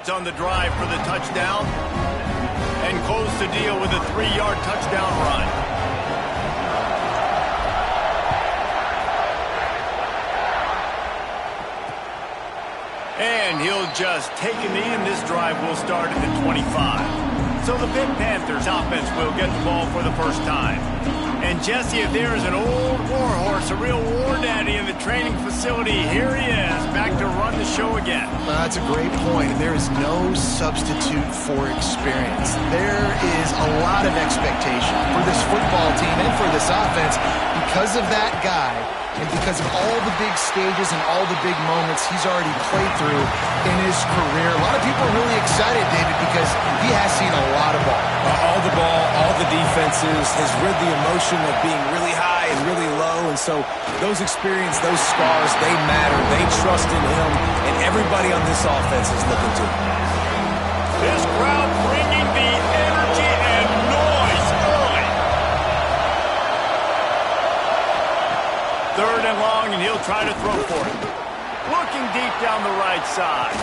On the drive for the touchdown and close the deal with a 3-yard touchdown run. And he'll just take a knee, and this drive will start at the 25. So the Pitt Panthers offense will get the ball for the first time. And Jesse, if there is an old war horse, a real war daddy in the training facility, here he is, back to run the show again. Well, that's a great point. There is no substitute for experience. There is a lot of expectation for this football team and for this offense because of that guy and because of all the big stages and all the big moments he's already played through in his career. A lot of people are really excited, David, because he has seen a lot of ball. All the ball, all the defenses, has rid the emotion of being really high and really low. And so those experiences, those scars, they matter. They trust in him, and everybody on this offense is looking to him. This crowd bringing the energy and noise early. 3rd and long, and he'll try to throw for it. Looking deep down the right side.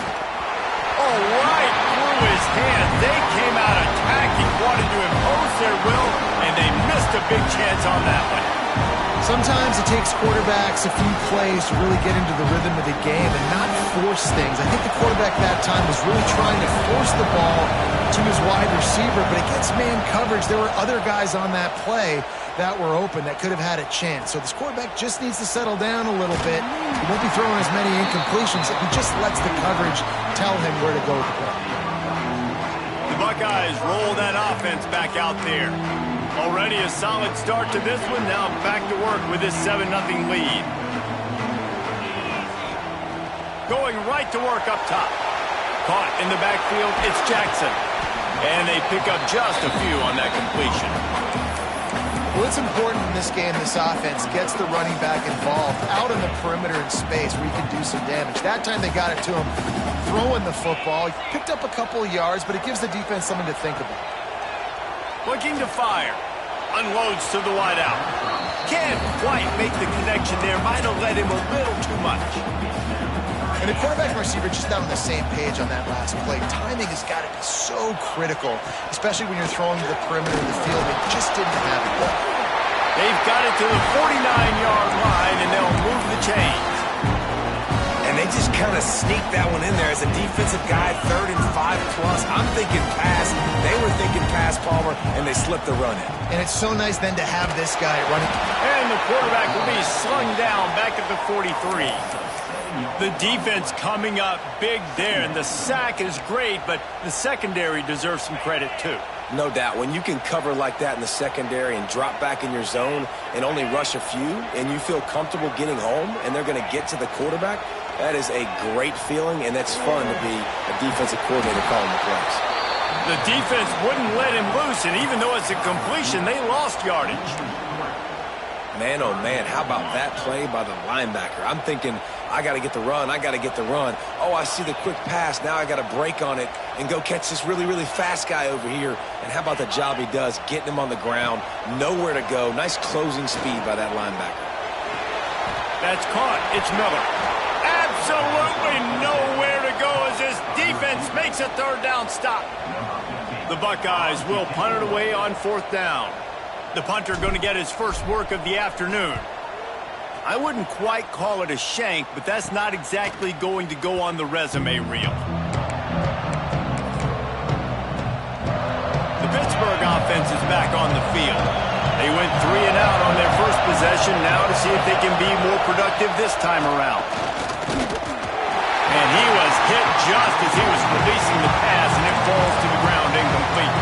Oh, right through his hand. They came out attacking, wanted to impose their will, and they missed a big chance on that one. Sometimes it takes quarterbacks a few plays to really get into the rhythm of the game and not force things. I think the quarterback that time was really trying to force the ball to his wide receiver, but against man coverage, there were other guys on that play that were open that could have had a chance. So this quarterback just needs to settle down a little bit. He won't be throwing as many incompletions if he just lets the coverage tell him where to go with the ball. The Buckeyes roll that offense back out there. Already a solid start to this one. Now back to work with this 7-0 lead. Going right to work up top. Caught in the backfield, it's Jackson. And they pick up just a few on that completion. Well, it's important in this game, this offense gets the running back involved out in the perimeter in space where he can do some damage. That time they got it to him throwing the football. He picked up a couple of yards, but it gives the defense something to think about. Looking to fire. Unloads to the wideout. Can't quite make the connection there. Might have led him a little too much. And the quarterback and receiver just not on the same page on that last play. Timing has got to be so critical, especially when you're throwing to the perimeter of the field. They just didn't have it. They've got it to the 49-yard line, and they'll move the chains. And they just kind of sneaked that one in there as a defensive guy, 3rd and 5+. I'm thinking pass. They were thinking pass, Palmer, and they slipped the run in. And it's so nice then to have this guy running. And the quarterback will be slung down back at the 43. The defense coming up big there, and the sack is great, but the secondary deserves some credit too. No doubt. When you can cover like that in the secondary and drop back in your zone and only rush a few, and you feel comfortable getting home, and they're going to get to the quarterback, that is a great feeling, and that's fun to be a defensive coordinator calling the plays. The defense wouldn't let him loose, and even though it's a completion, they lost yardage. Man, oh man, how about that play by the linebacker? I'm thinking, I got to get the run, I got to get the run. Oh, I see the quick pass, now I got to break on it and go catch this really, really fast guy over here. And how about the job he does, getting him on the ground, nowhere to go. Nice closing speed by that linebacker. That's caught, it's Miller. Absolutely nowhere to go as this defense makes a 3rd down stop. The Buckeyes will punt it away on 4th down. The punter going to get his first work of the afternoon. I wouldn't quite call it a shank, but that's not exactly going to go on the resume reel. The Pittsburgh offense is back on the field. They went 3 and out on their first possession, now to see if they can be more productive this time around. And he was hit just as he was releasing the pass, and it falls to the ground incomplete.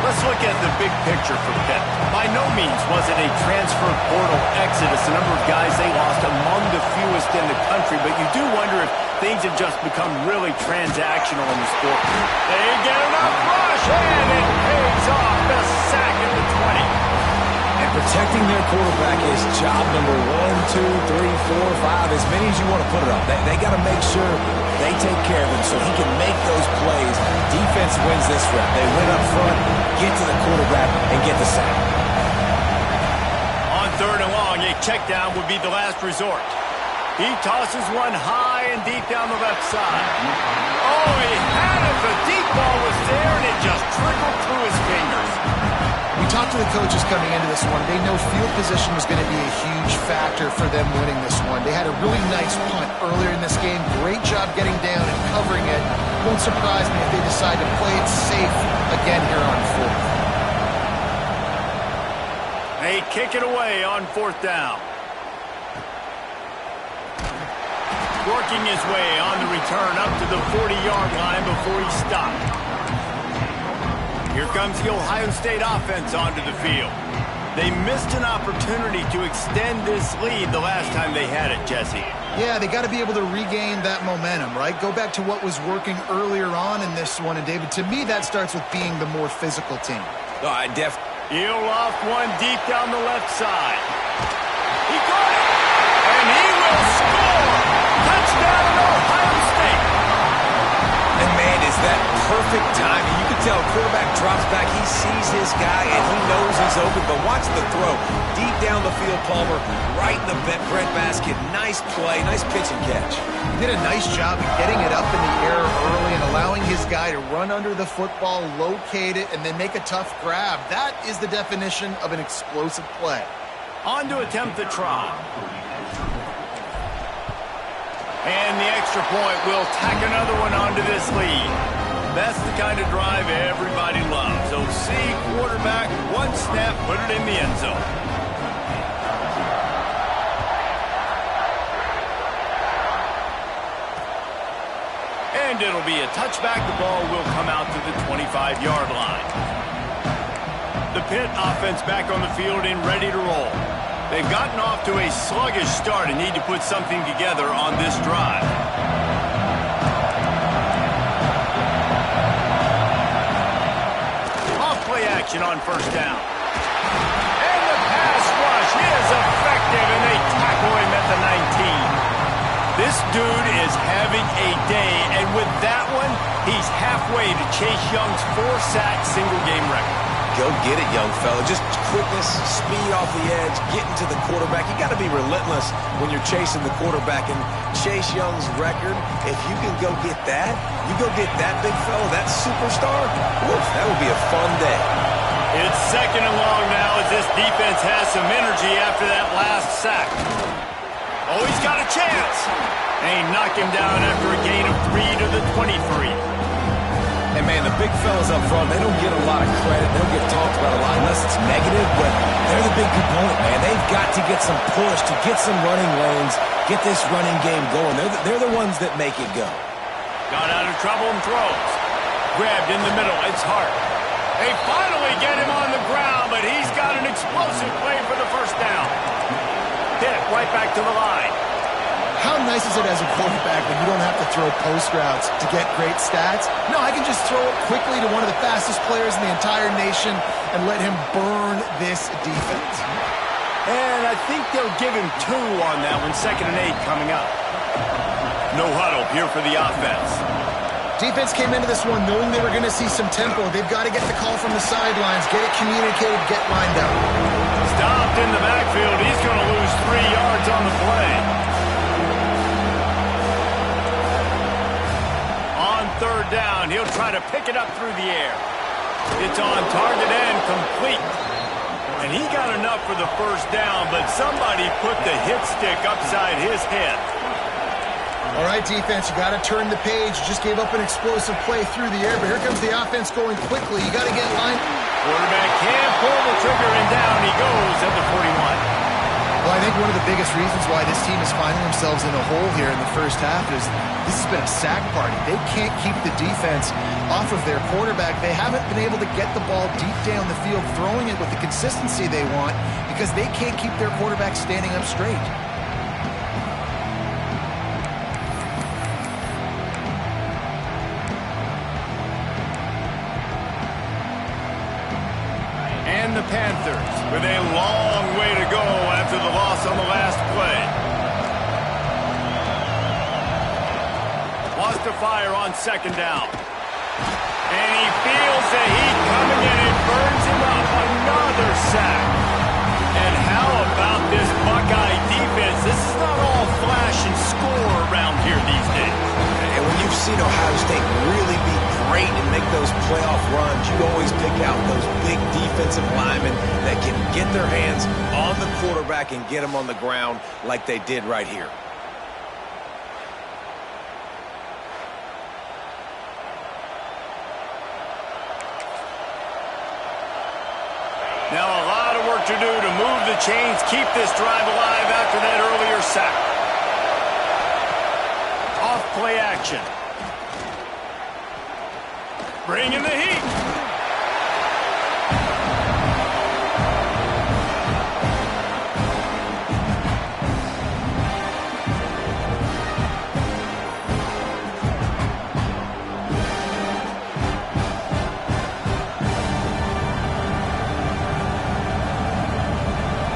Let's look at the big picture for Pitt. By no means was it a transfer portal exodus. The number of guys they lost among the fewest in the country, but you do wonder if things have just become really transactional in the sport. They get enough rush, and it pays off. The sack at the 20. And protecting their quarterback is job number 1, 2, 3, 4, 5, as many as you want to put it on. They got to make sure they take care of him so he can make those plays. Defense wins this rep. They win up front, get to the quarterback, and get the sack. On 3rd and long, a check down would be the last resort. He tosses one high and deep down the left side. Oh, he had it. The deep ball was there, and it just trickled through his fingers. We talked to the coaches coming into this one. They know field position was going to be a huge factor for them winning this one. They had a really nice punt earlier in this game. Great job getting down and covering it. Won't surprise me if they decide to play it safe again here on fourth. They kick it away on fourth down. Working his way on the return up to the 40-yard line before he stopped. Here comes the Ohio State offense onto the field. They missed an opportunity to extend this lead the last time they had it, Jesse. Yeah, they got to be able to regain that momentum, right? Go back to what was working earlier on in this one. And, David, to me, that starts with being the more physical team. No, I definitely. He'll off one deep down the left side. He got it! And he will score! Touchdown, Ohio State! And, man, is that perfect timing. You can tell quarterback drops back. He sees his guy, and he knows he's open. But watch the throw. Deep down the field, Palmer, right in the breadbasket. Nice play, nice pitch and catch. He did a nice job of getting it up in the air early and allowing his guy to run under the football, locate it, and then make a tough grab. That is the definition of an explosive play. On to attempt the try. And the extra point will tack another one onto this lead. That's the kind of drive everybody loves. So see quarterback, one snap, put it in the end zone. And it'll be a touchback. The ball will come out to the 25-yard line. The Pitt offense back on the field and ready to roll. They've gotten off to a sluggish start and need to put something together on this drive. Off-play action on first down. And the pass rush is effective, and they tackle him at the 19. This dude is having a day, and with that one, he's halfway to Chase Young's 4-sack single-game record. Go get it, young fella. Just quickness, speed off the edge, getting to the quarterback. You got to be relentless when you're chasing the quarterback. And Chase Young's record, if you can go get that, you go get that big fella, that superstar, woof, that would be a fun day. It's second and long now as this defense has some energy after that last sack. Oh, he's got a chance. And he knocked him down after a gain of 3 to the 23. And, man, the big fellas up front, they don't get a lot of credit. They don't get talked about a lot unless it's negative, but they're the big component, man. They've got to get some push, to get some running lanes, get this running game going. They're the ones that make it go. Got out of trouble and throws. Grabbed in the middle. It's Hart. They finally get him on the ground, but he's got an explosive play for the first down. Pitt right back to the line. How nice is it as a quarterback when you don't have to throw post routes to get great stats? No, I can just throw it quickly to one of the fastest players in the entire nation and let him burn this defense. And I think they'll give him 2 on that one. 2nd and 8 coming up. No huddle here for the offense. Defense came into this one knowing they were going to see some tempo. They've got to get the call from the sidelines, get it communicated, get lined up. Stopped in the backfield. He's going to lose 3 yards on the play. On third down, he'll try to pick it up through the air. It's on target and complete. And he got enough for the first down, but somebody put the hit stick upside his head. All right, defense, you got to turn the page. You just gave up an explosive play through the air, but here comes the offense going quickly. You got to get lined. Quarterback can't pull the trigger, and down he goes at the 41. Well, I think one of the biggest reasons why this team is finding themselves in a hole here in the first half is this has been a sack party. They can't keep the defense off of their quarterback. They haven't been able to get the ball deep down the field, throwing it with the consistency they want because they can't keep their quarterback standing up straight. And the Panthers with a long way to go after the loss on the last play. Lost to fire on second down. And he feels the heat coming in and burns him up. Another sack. And how about this Buckeye defense? This is not all flash and playoff runs, you always pick out those big defensive linemen that can get their hands on the quarterback and get him on the ground like they did right here. Now a lot of work to do to move the chains, keep this drive alive after that earlier sack. Off play action. Bringing the heat.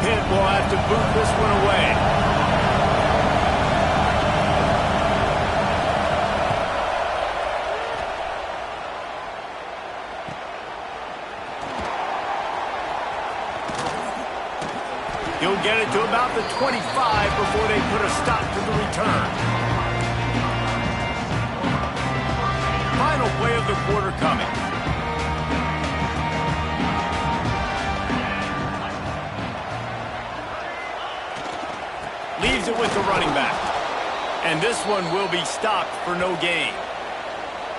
Pitt will have to boot this one away. He'll get it to about the 25 before they put a stop to the return. Final play of the quarter coming. Leaves it with the running back. And this one will be stopped for no gain.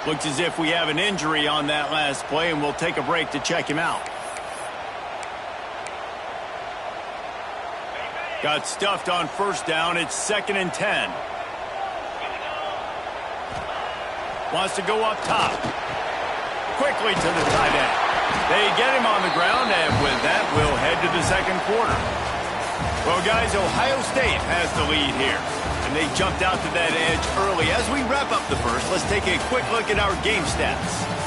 Looks as if we have an injury on that last play, and we'll take a break to check him out. Got stuffed on first down. It's 2nd and 10. Wants to go up top. Quickly to the tight end. They get him on the ground, and with that, we'll head to the second quarter. Well, guys, Ohio State has the lead here, and they jumped out to that edge early. As we wrap up the first, let's take a quick look at our game stats.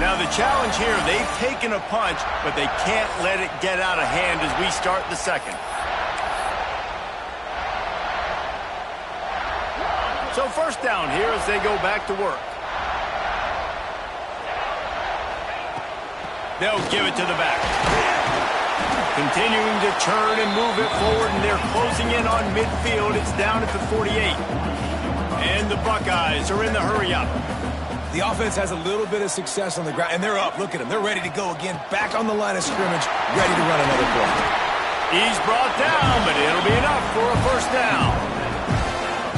Now, the challenge here, they've taken a punch, but they can't let it get out of hand as we start the second. So first down here as they go back to work. They'll give it to the back. Continuing to turn and move it forward, and they're closing in on midfield. It's down at the 48. And the Buckeyes are in the hurry-up. The offense has a little bit of success on the ground, and they're up. Look at them. They're ready to go again, back on the line of scrimmage, ready to run another play. He's brought down, but it'll be enough for a first down.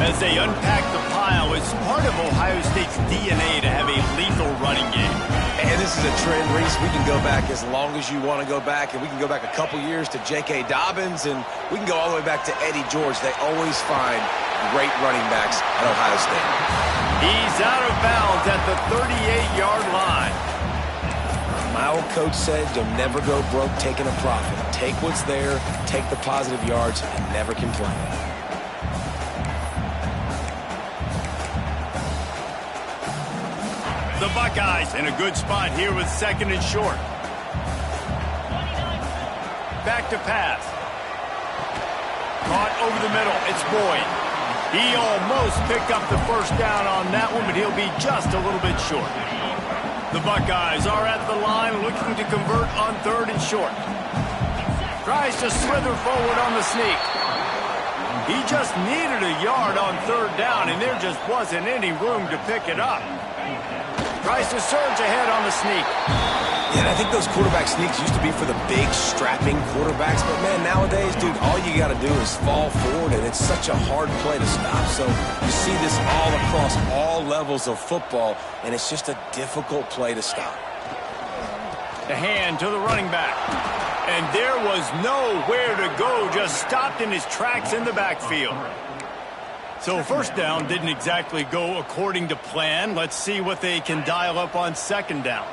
As they unpack the pile, it's part of Ohio State's DNA to have a lethal running game. And this is a trend, Reese. We can go back as long as you want to go back, and we can go back a couple years to J.K. Dobbins, and we can go all the way back to Eddie George. They always find great running backs at Ohio State. He's out of bounds at the 38-yard line. My old coach said you'll never go broke taking a profit. Take what's there, take the positive yards, and never complain. The Buckeyes in a good spot here with 2nd and short. Back to pass. Caught over the middle. It's Boyd. He almost picked up the first down on that one, but he'll be just a little bit short. The Buckeyes are at the line looking to convert on 3rd and short. Tries to slither forward on the sneak. He just needed a yard on 3rd down, and there just wasn't any room to pick it up. Tries to surge ahead on the sneak. Yeah, and I think those quarterback sneaks used to be for the big, strapping quarterbacks. But, man, nowadays, dude, all you got to do is fall forward, and it's such a hard play to stop. So you see this all across all levels of football, and it's just a difficult play to stop. The hand to the running back. And there was nowhere to go, just stopped in his tracks in the backfield. So first down didn't exactly go according to plan. Let's see what they can dial up on 2nd down.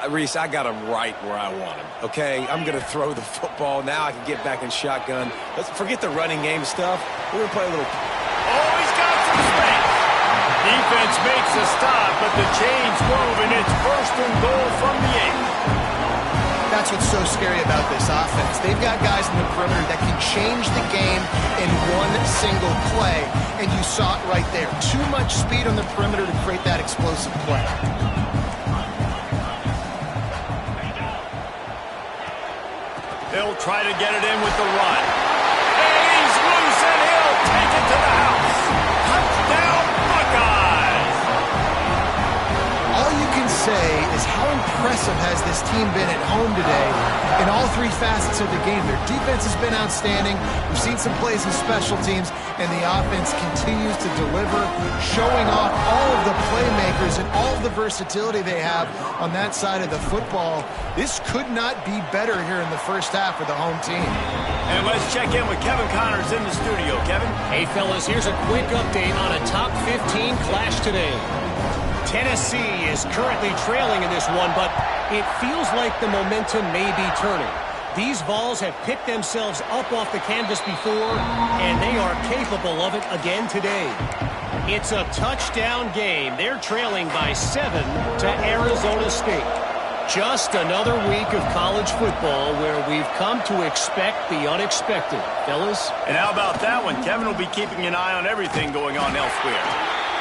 Reese, I got him right where I want him, okay? I'm going to throw the football. Now I can get back in shotgun. Let's forget the running game stuff. We're going to play a little... Oh, he's got some space. Defense makes a stop, but the chains move, and it's 1st and goal from the 8. That's what's so scary about this offense. They've got guys in the perimeter that can change the game in one single play, and you saw it right there. Too much speed on the perimeter to create that explosive play. They'll try to get it in with the run. And he's loose, and he'll take it to the house. say is how impressive has this team been at home today in all three facets of the game. Their defense has been outstanding. We've seen some plays in special teams, and the offense continues to deliver, showing off all of the playmakers and all of the versatility they have on that side of the football. This could not be better here in the first half for the home team. And let's check in with Kevin Connors in the studio. Kevin? Hey, fellas, here's a quick update on a top 15 clash today. Tennessee is currently trailing in this one, but it feels like the momentum may be turning. These Vols have picked themselves up off the canvas before, and they are capable of it again today. It's a touchdown game. They're trailing by 7 to Arizona State. Just another week of college football where we've come to expect the unexpected, fellas. And how about that one? Kevin will be keeping an eye on everything going on elsewhere.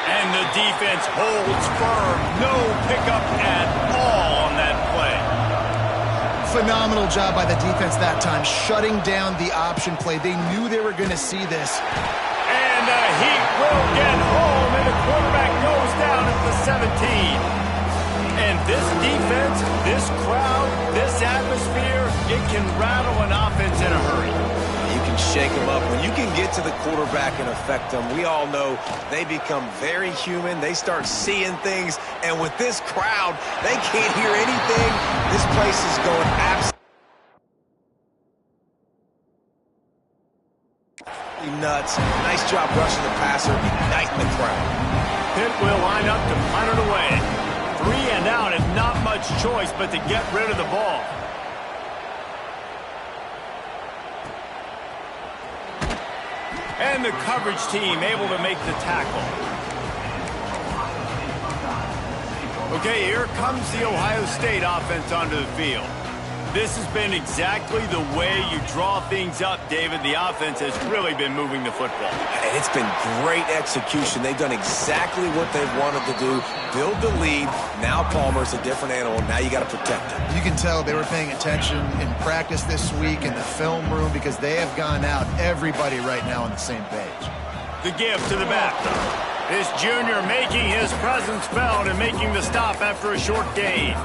And the defense holds firm. No pickup at all on that play. Phenomenal job by the defense that time, shutting down the option play. They knew they were going to see this. And the Heat will get home, and the quarterback goes down at the 17. And this defense, this crowd, this atmosphere, it can rattle an offense in a hurry. You can shake them up. When you can get to the quarterback and affect them, we all know they become very human. They start seeing things. And with this crowd, they can't hear anything. This place is going absolutely nuts. Nice job rushing the passer, igniting the crowd. Pitt will line up to punt it away. 3 and out and not much choice but to get rid of the ball. And the coverage team able to make the tackle. Okay, here comes the Ohio State offense onto the field. This has been exactly the way you draw things up, David. The offense has really been moving the football. And it's been great execution. They've done exactly what they've wanted to do. Build the lead. Now Palmer's a different animal. Now you got to protect him. You can tell they were paying attention in practice this week in the film room because they have gone out, everybody right now on the same page. The give to the back. This junior making his presence felt and making the stop after a short gain.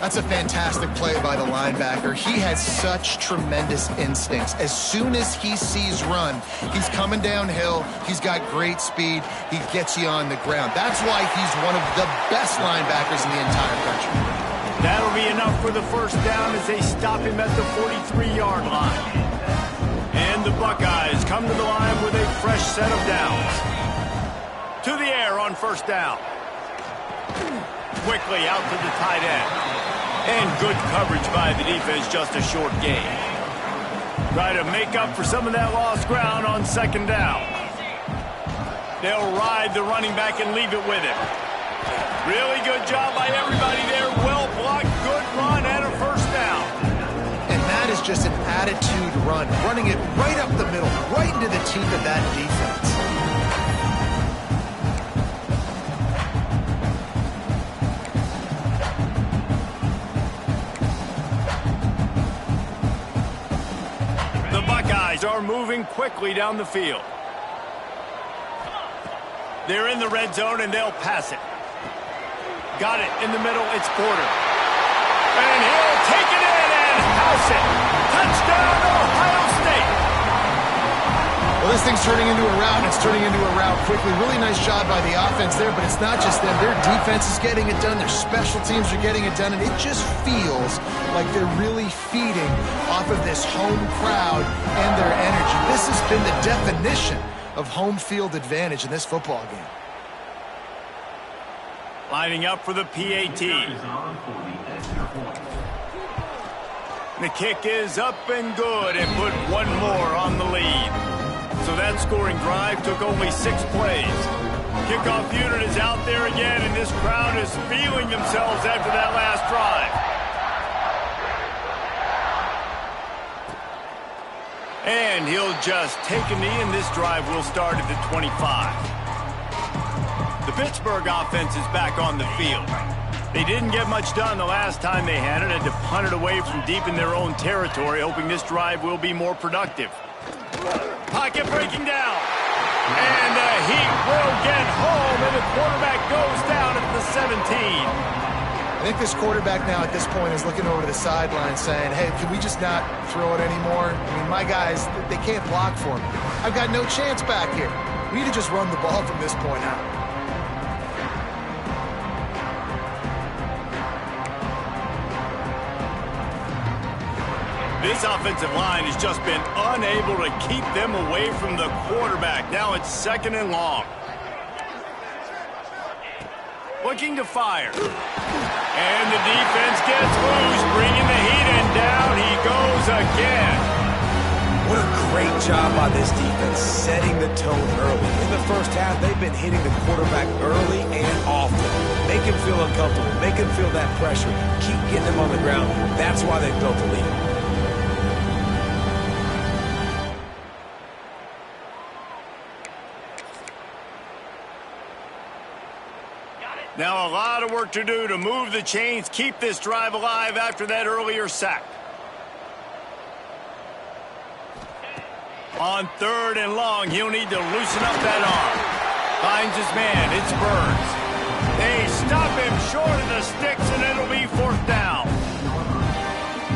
That's a fantastic play by the linebacker. He has such tremendous instincts. As soon as he sees run, he's coming downhill. He's got great speed. He gets you on the ground. That's why he's one of the best linebackers in the entire country. That'll be enough for the first down as they stop him at the 43-yard line. And the Buckeyes come to the line with a fresh set of downs. To the air on first down. Quickly out to the tight end. And good coverage by the defense, just a short gain. Try to make up for some of that lost ground on second down. They'll ride the running back and leave it with him. Really good job by everybody there. Well blocked, good run, and a first down. And that is just an attitude run, running it right up the middle, right into the teeth of that defense. Are moving quickly down the field. They're in the red zone and they'll pass it. Got it in the middle. It's Porter. And he'll take it in and house it. Touchdown, Ohio State. Well, this thing's turning into a rout, and it's turning into a rout quickly. Really nice job by the offense there, but it's not just them. Their defense is getting it done. Their special teams are getting it done, and it just feels like they're really feeding off of this home crowd and their energy. This has been the definition of home field advantage in this football game. Lining up for the PAT. The kick is up and good and put one more on the lead. So that scoring drive took only 6 plays. Kickoff unit is out there again, and this crowd is feeling themselves after that last drive. And he'll just take a knee, and this drive will start at the 25. The Pittsburgh offense is back on the field. They didn't get much done the last time they had it, had to punt it away from deep in their own territory, hoping this drive will be more productive. Pocket breaking down. And the Heat will get home, and the quarterback goes down at the 17. I think this quarterback now at this point is looking over the sideline saying, hey, can we just not throw it anymore? I mean, my guys, they can't block for me. I've got no chance back here. We need to just run the ball from this point out. This offensive line has just been unable to keep them away from the quarterback. Now it's 2nd and long. Looking to fire. And the defense gets loose, bringing the heat, and down he goes again. What a great job by this defense, setting the tone early. In the first half, they've been hitting the quarterback early and often. Make him feel uncomfortable. Make him feel that pressure. Keep getting him on the ground. That's why they built the lead. Now a lot of work to do to move the chains, keep this drive alive after that earlier sack. On 3rd and long, he'll need to loosen up that arm. Finds his man, it's Burns. They stop him short of the sticks, and it'll be 4th down.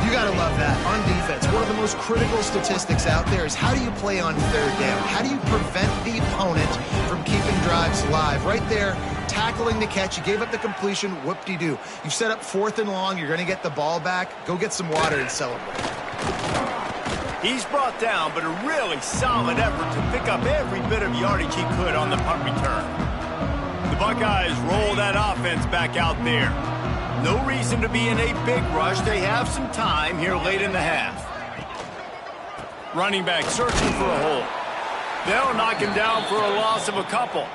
You got to love that on defense. One of the most critical statistics out there is how do you play on 3rd down? How do you prevent the opponent from keeping drives alive? Right there, tackling the catch. You gave up the completion. Whoop-de-doo. You've set up 4th and long. You're going to get the ball back. Go get some water and celebrate. He's brought down, but a really solid effort to pick up every bit of yardage he could on the punt return. The Buckeyes roll that offense back out there. No reason to be in a big rush. They have some time here late in the half. Running back searching for a hole. They'll knock him down for a loss of a couple.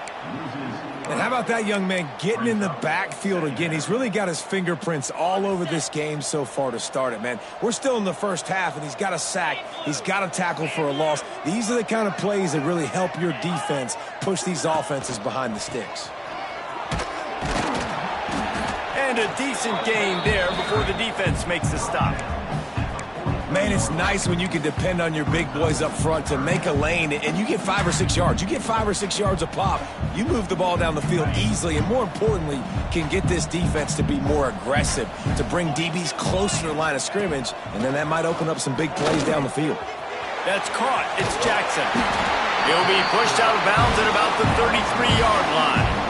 And how about that young man getting in the backfield again? He's really got his fingerprints all over this game so far to start it, man. We're still in the first half, and he's got a sack. He's got a tackle for a loss. These are the kind of plays that really help your defense push these offenses behind the sticks. And a decent gain there before the defense makes the stop. Man, it's nice when you can depend on your big boys up front to make a lane, and you get 5 or 6 yards. You get 5 or 6 yards a pop. You move the ball down the field easily, and more importantly, can get this defense to be more aggressive, to bring DBs closer to the line of scrimmage, and then that might open up some big plays down the field. That's caught. It's Jackson. He'll be pushed out of bounds at about the 33-yard line.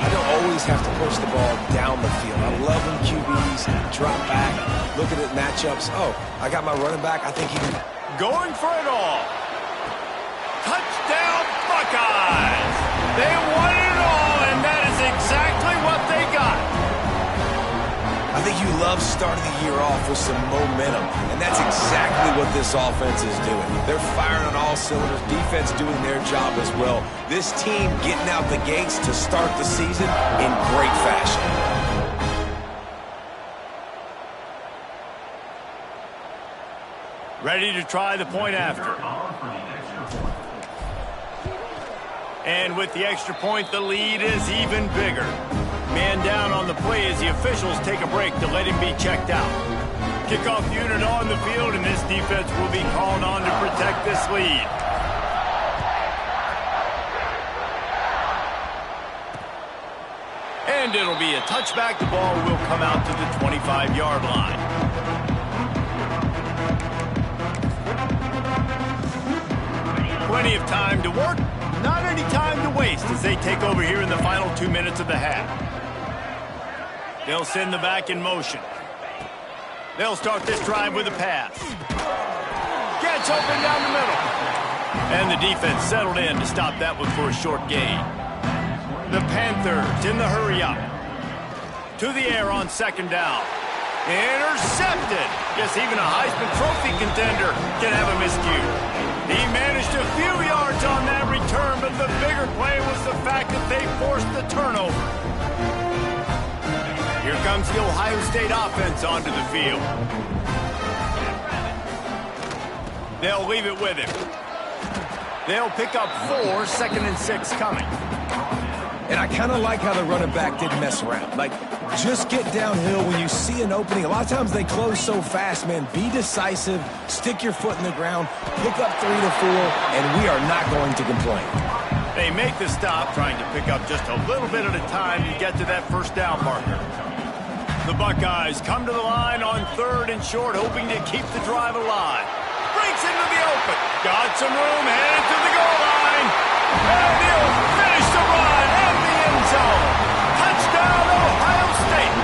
I don't always have to push the ball down the field. I love when QBs drop back, look at the matchups. Oh, I got my running back. I think he can. Going for it all. Touchdown, Buckeyes. They won it all, and that is exactly what they got. I think you love starting the year off with some momentum, and that's exactly what this offense is doing. They're firing on all cylinders, defense doing their job as well. This team getting out the gates to start the season in great fashion. Ready to try the point after. And with the extra point, the lead is even bigger. Man down on the play as the officials take a break to let him be checked out. Kickoff unit on the field, and this defense will be called on to protect this lead. And it'll be a touchback. The ball will come out to the 25-yard line. Plenty of time to work, not any time to waste as they take over here in the final 2 minutes of the half. They'll send the back in motion. They'll start this drive with a pass. Gets open down the middle. And the defense settled in to stop that one for a short gain. The Panthers in the hurry-up. To the air on 2nd down. Intercepted. Yes, even a Heisman Trophy contender can have a miscue. He managed a few yards on that return, but the bigger play was the fact that they forced the turnover. Here comes the Ohio State offense onto the field. They'll leave it with him. They'll pick up 4, 2nd and 6 coming. And I kind of like how the running back didn't mess around. Like, just get downhill when you see an opening. A lot of times they close so fast, man. Be decisive, stick your foot in the ground, pick up 3 to 4, and we are not going to complain. They make the stop, trying to pick up just a little bit at a time to get to that first down marker. The Buckeyes come to the line on 3rd and short, hoping to keep the drive alive. Breaks into the open. Got some room, headed to the goal line. And he'll finish the run in the end zone. Touchdown, Ohio State.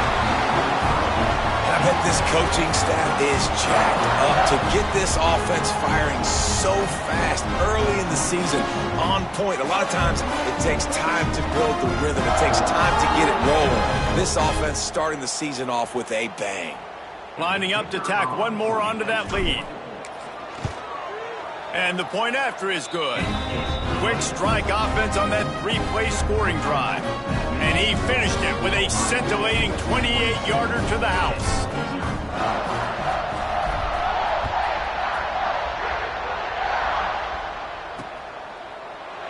I bet this coaching staff is jacked up to get this offense firing so fast early in the season, on point. A lot of times it takes time to build the rhythm. It takes time to get it rolling. This offense starting the season off with a bang. Lining up to tack one more onto that lead. And the point after is good. Quick strike offense on that 3-play scoring drive. And he finished it with a scintillating 28-yarder to the house.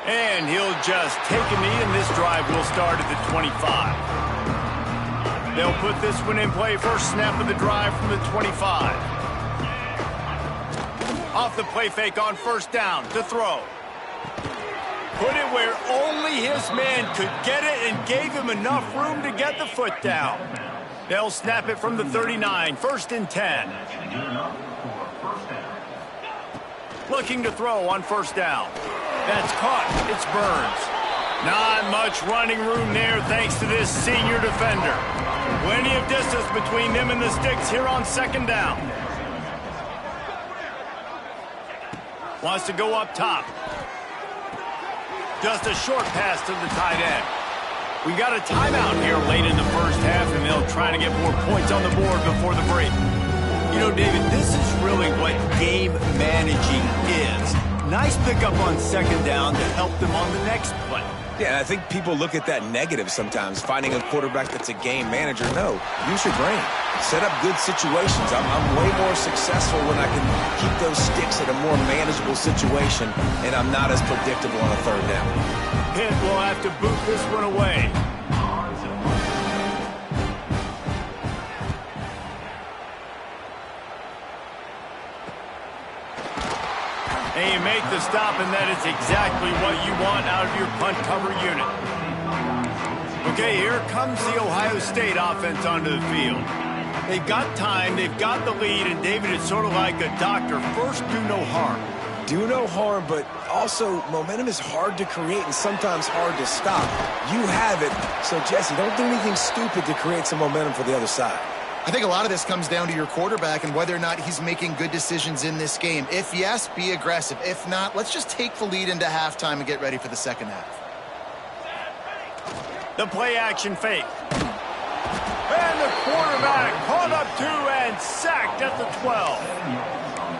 And he'll just take a knee, and this drive will start at the 25. They'll put this one in play. First snap of the drive from the 25. Off the play fake on first down to throw. Put it where only his man could get it and gave him enough room to get the foot down. They'll snap it from the 39, 1st and 10. Looking to throw on first down. That's caught. It's Burns. Not much running room there thanks to this senior defender. Plenty of distance between them and the sticks here on 2nd down. Wants to go up top. Just a short pass to the tight end. We got a timeout here late in the first half, and they'll try to get more points on the board before the break. You know, David, this is really what game managing is. Nice pickup on 2nd down to help them on the next play. Yeah, I think people look at that negative sometimes, finding a quarterback that's a game manager. No, use your brain. Set up good situations. I'm way more successful when I can keep those sticks at a more manageable situation, and I'm not as predictable on a 3rd down. Pitt will have to boot this one away. And you make the stop, and that is exactly what you want out of your punt cover unit. Okay, here comes the Ohio State offense onto the field. They've got time, they've got the lead, and David, it's sort of like a doctor. First, do no harm. Do no harm, but also momentum is hard to create and sometimes hard to stop. You have it, so Jesse, don't do anything stupid to create some momentum for the other side. I think a lot of this comes down to your quarterback and whether or not he's making good decisions in this game. If yes, be aggressive. If not, let's just take the lead into halftime and get ready for the 2nd half. The play action fake. And the quarterback caught up 2 and sacked at the 12.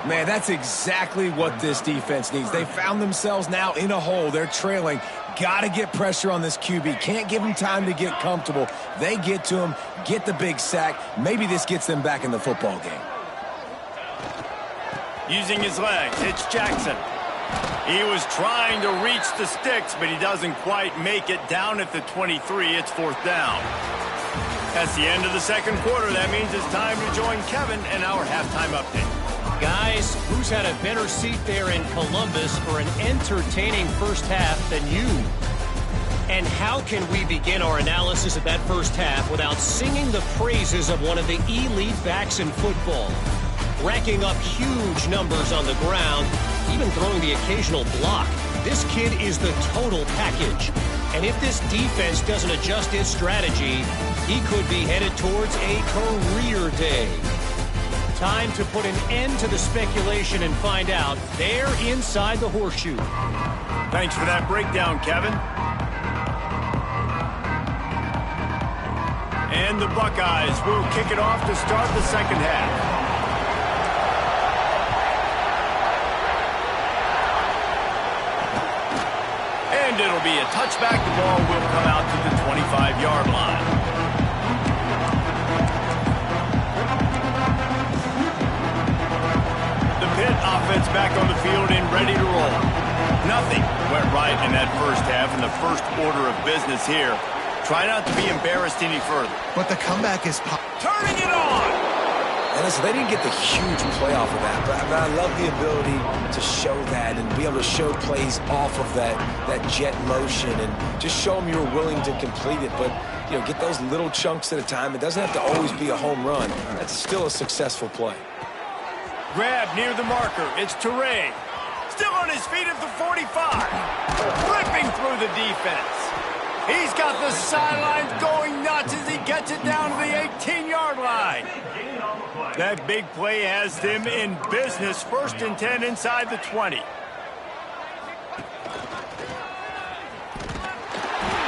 Man, that's exactly what this defense needs. They found themselves now in a hole. They're trailing. Got to get pressure on this QB. Can't give him time to get comfortable. They get to him, get the big sack. Maybe this gets them back in the football game. Using his legs, it's Jackson. He was trying to reach the sticks, but he doesn't quite make it down at the 23. It's 4th down. That's the end of the 2nd quarter. That means it's time to join Kevin and our halftime update. Guys, who's had a better seat there in Columbus for an entertaining first half than you? And how can we begin our analysis of that first half without singing the praises of one of the elite backs in football? Racking up huge numbers on the ground, even throwing the occasional block. This kid is the total package. And if this defense doesn't adjust its strategy, he could be headed towards a career day. Time to put an end to the speculation and find out. They're inside the horseshoe. Thanks for that breakdown, Kevin. And the Buckeyes will kick it off to start the 2nd half. And it'll be a touchback. The ball will come out to the 25-yard line. Pitt offense back on the field and ready to roll. Nothing went right in that first half, and the first order of business here. Try not to be embarrassed any further. But the comeback is turning it on. And listen, they didn't get the huge play off of that, but I love the ability to show that and be able to show plays off of that jet motion and just show them you were willing to complete it. But, you know, get those little chunks at a time. It doesn't have to always be a home run. That's still a successful play. Grab near the marker. It's Teray. Still on his feet at the 45. Ripping through the defense. He's got the sidelines going nuts as he gets it down to the 18-yard line. That big play has them in business. 1st and 10 inside the 20.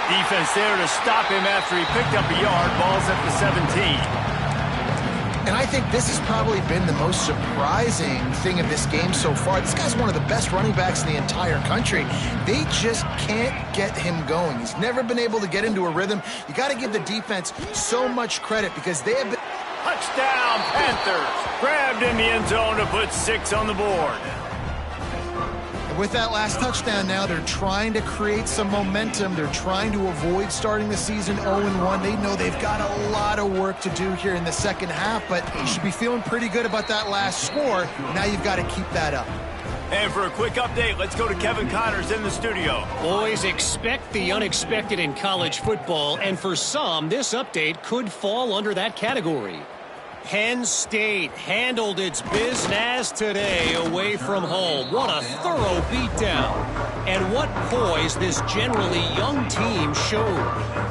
Defense there to stop him after he picked up a yard. Ball's at the 17. And I think this has probably been the most surprising thing of this game so far. This guy's one of the best running backs in the entire country. They just can't get him going. He's never been able to get into a rhythm. You got to give the defense so much credit because they have been... Touchdown, Panthers. Grabbed in the end zone to put 6 on the board. And with that last touchdown now, they're trying to create some momentum. They're trying to avoid starting the season 0-1. They know they've got a lot of work to do here in the second half, but you should be feeling pretty good about that last score. Now you've got to keep that up. And for a quick update, let's go to Kevin Connors in the studio. Boys, expect the unexpected in college football, and for some, this update could fall under that category. Penn State handled its business today away from home. What a thorough beatdown. And what poise this generally young team showed.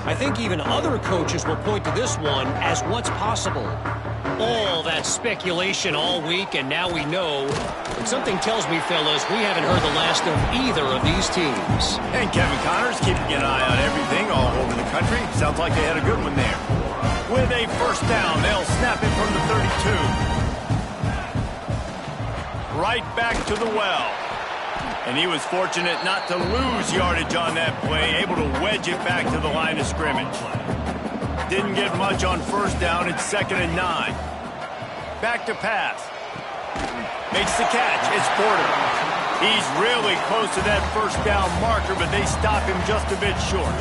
I think even other coaches will point to this one as what's possible. All that speculation all week, and now we know. But something tells me, fellas, we haven't heard the last of either of these teams. And Kevin Connors keeping an eye on everything all over the country. Sounds like they had a good one there. With a 1st down, they'll snap it from the 32. Right back to the well. And he was fortunate not to lose yardage on that play, able to wedge it back to the line of scrimmage. Didn't get much on 1st down. It's 2nd and 9. Back to pass. Makes the catch. It's Porter. He's really close to that 1st down marker, but they stop him just a bit short.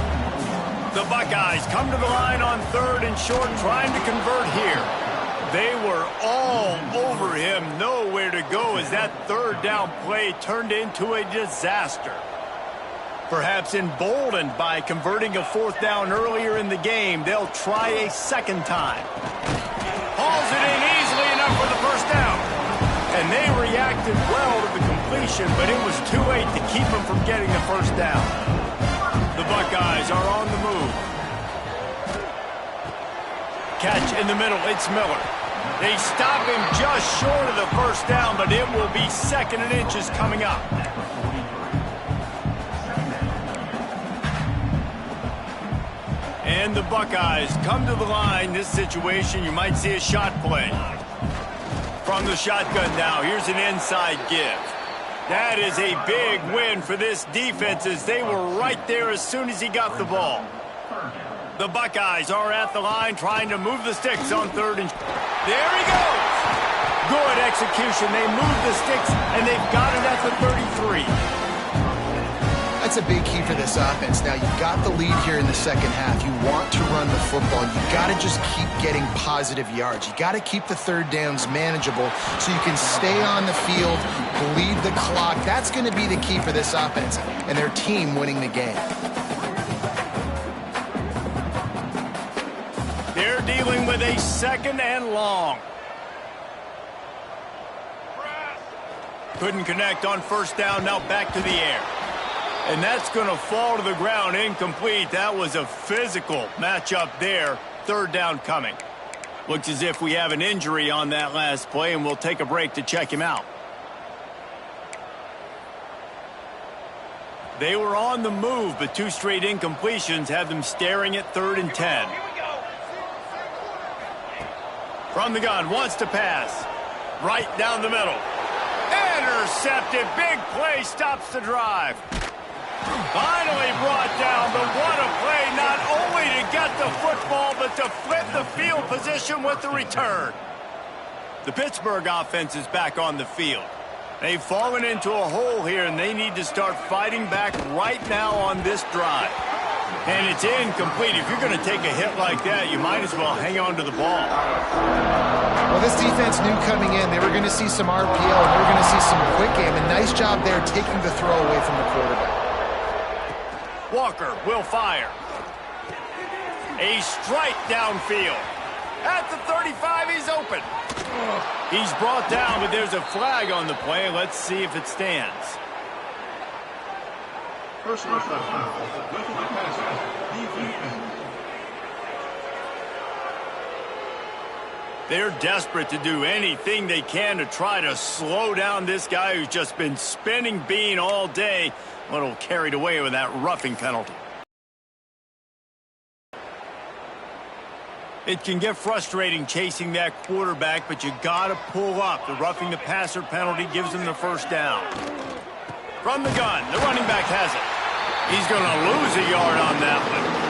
The Buckeyes come to the line on 3rd and short, trying to convert here. They were all over him, nowhere to go as that 3rd down play turned into a disaster. Perhaps emboldened by converting a 4th down earlier in the game, they'll try a 2nd time. Hauls it in easily enough for the 1st down. And they reacted well to the completion, but it was too late to keep them from getting the 1st down. The Buckeyes are on the move. Catch in the middle. It's Miller. They stop him just short of the 1st down, but it will be 2nd and inches coming up. And the Buckeyes come to the line. This situation, you might see a shot play. From the shotgun now, here's an inside give. That is a big win for this defense as they were right there as soon as he got the ball. The Buckeyes are at the line trying to move the sticks on 3rd and... There he goes! Good execution. They move the sticks, and they've got it at the 33. That's a big key for this offense. Now, you've got the lead here in the second half. You want to run the football. You got to just keep getting positive yards. You got to keep the 3rd downs manageable so you can stay on the field, bleed the clock. That's going to be the key for this offense and their team winning the game. They're dealing with a 2nd and long. Couldn't connect on 1st down. Now back to the air. And that's going to fall to the ground incomplete. That was a physical matchup there. 3rd down coming. Looks as if we have an injury on that last play, and we'll take a break to check him out. They were on the move, but 2 straight incompletions have them staring at 3rd and 10. From the gun, wants to pass. Right down the middle. Intercepted. Big play stops the drive. Finally brought down, but what a play, not only to get the football, but to flip the field position with the return. The Pittsburgh offense is back on the field. They've fallen into a hole here, and they need to start fighting back right now on this drive. And it's incomplete. If you're going to take a hit like that, you might as well hang on to the ball. Well, this defense knew coming in they were going to see some RPO and they were going to see some quick game. And nice job there taking the throw away from the quarterback. Walker will fire. A strike downfield. At the 35, he's open. He's brought down, but there's a flag on the play. Let's see if it stands. Personal foul. Defense. They're desperate to do anything they can to try to slow down this guy who's just been spinning bean all day. A little carried away with that roughing penalty. It can get frustrating chasing that quarterback, but you got to pull up. The roughing the passer penalty gives him the first down. From the gun, the running back has it. He's going to lose a yard on that one.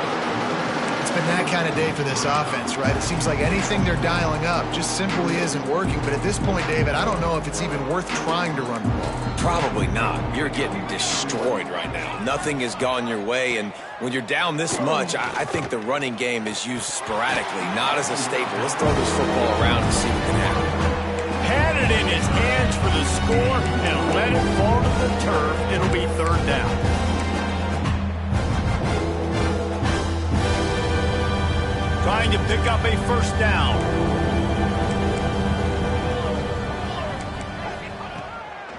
It's been that kind of day for this offense, right? It seems like anything they're dialing up just simply isn't working. But at this point, David, I don't know if it's even worth trying to run the ball. Probably not. You're getting destroyed right now. Nothing has gone your way, and when you're down this much, I think the running game is used sporadically, not as a staple. Let's throw this football around and see what can happen. Had it in his hands for the score and let it fall to the turf. It'll be third down. Trying to pick up a first down.